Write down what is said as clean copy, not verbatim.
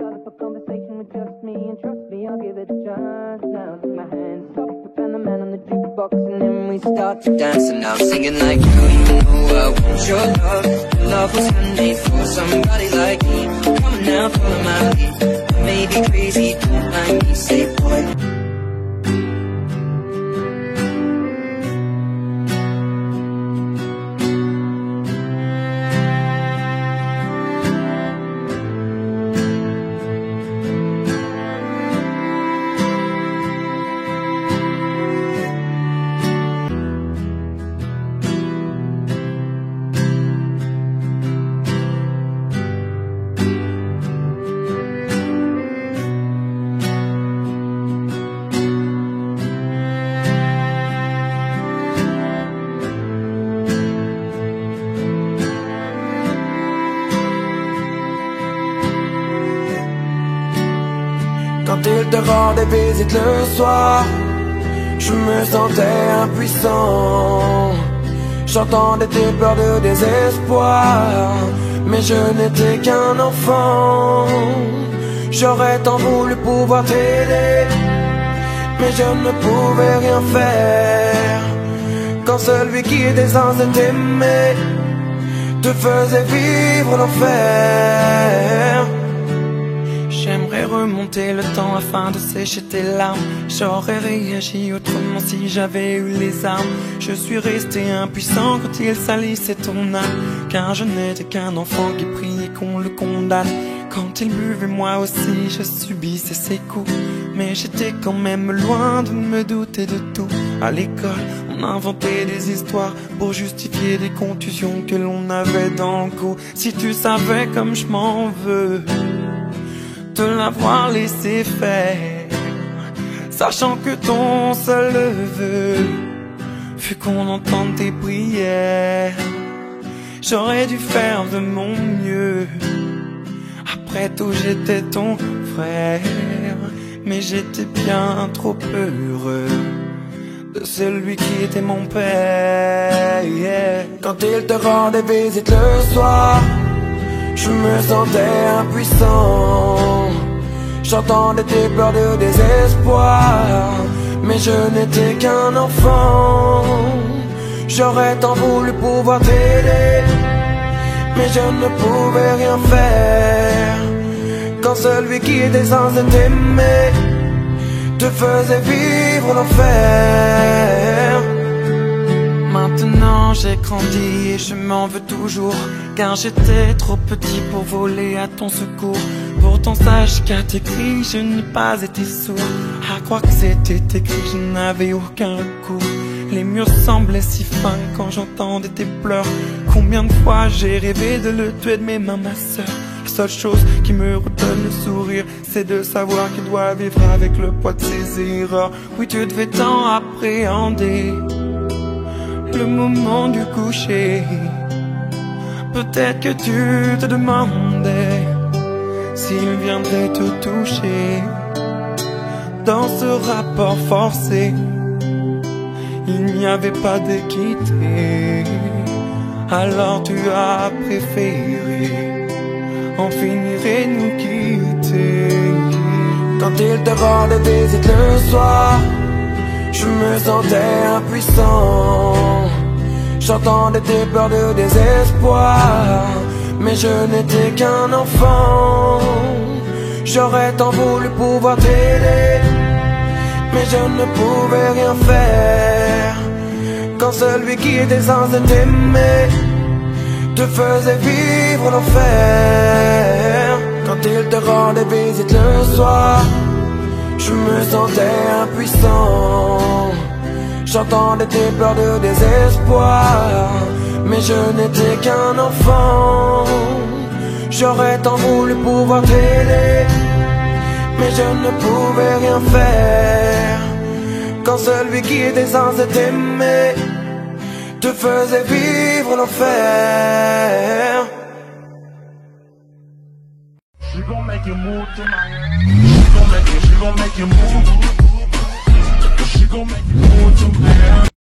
start up a conversation with just me, and trust me, I'll give it a chance. Now take my hands up and the man on the jukebox, and then we start to dance. And I'm singing like, you know I want your love. Your love was handmade for somebody like me. Come on now, follow my lead. I may be crazy, don't mind me, say boy. Quand il te rendait visite le soir, je me sentais impuissant. J'entendais tes pleurs de désespoir, mais je n'étais qu'un enfant. J'aurais tant voulu pouvoir t'aider, mais je ne pouvais rien faire. Quand celui qui était censé t'aimer te faisait vivre l'enfer. J'aimerais remonter le temps afin de sécher tes larmes. J'aurais réagi autrement si j'avais eu les armes. Je suis resté impuissant quand il salissait ton âme, car je n'étais qu'un enfant qui priait qu'on le condamne. Quand il buvait, moi aussi je subissais ses coups, mais j'étais quand même loin de me douter de tout. À l'école, on inventait des histoires pour justifier des contusions que l'on avait dans le cou. Si tu savais comme je m'en veux te l'avoir laissé faire, sachant que ton seul vœu fut qu'on entende tes prières. J'aurais dû faire de mon mieux, après tout j'étais ton frère, mais j'étais bien trop heureux de celui qui était mon père. Quand il te rendait visite le soir, je me sentais impuissant. J'entendais tes pleurs de désespoir, mais je n'étais qu'un enfant. J'aurais tant voulu pouvoir t'aider, mais je ne pouvais rien faire. Quand celui qui était censé t'aimer te faisait vivre l'enfer. Maintenant j'ai grandi et je m'en veux toujours, car j'étais trop petit pour voler à ton secours. Pourtant sache qu'à t'écrit je n'ai pas été sourd. À croire que c'était écrit, je n'avais aucun recours. Les murs semblaient si fins quand j'entendais tes pleurs. Combien de fois j'ai rêvé de le tuer de mes mains, ma sœur. La seule chose qui me redonne le sourire, c'est de savoir qu'il doit vivre avec le poids de ses erreurs. Oui, tu devais tant appréhender le moment du coucher. Peut-être que tu te demandais s'il viendrait te toucher. Dans ce rapport forcé, il n'y avait pas d'équité. Alors tu as préféré en finir et nous quitter. Quand il te rendait visite le soir, je me sentais impuissant. J'entendais tes pleurs de désespoir, mais je n'étais qu'un enfant. J'aurais tant voulu pouvoir t'aider, mais je ne pouvais rien faire. Quand celui qui était censé t'aimer te faisait vivre l'enfer. Quand il te rendait visite le soir, je me sentais impuissant. J'entendais tes pleurs de désespoir, mais je n'étais qu'un enfant. J'aurais tant voulu pouvoir t'aider, mais je ne pouvais rien faire. Quand celui qui était censé t'aimer te faisait vivre l'enfer. She gon' make you move tonight. She gon' make you move. She gon' make you move tonight.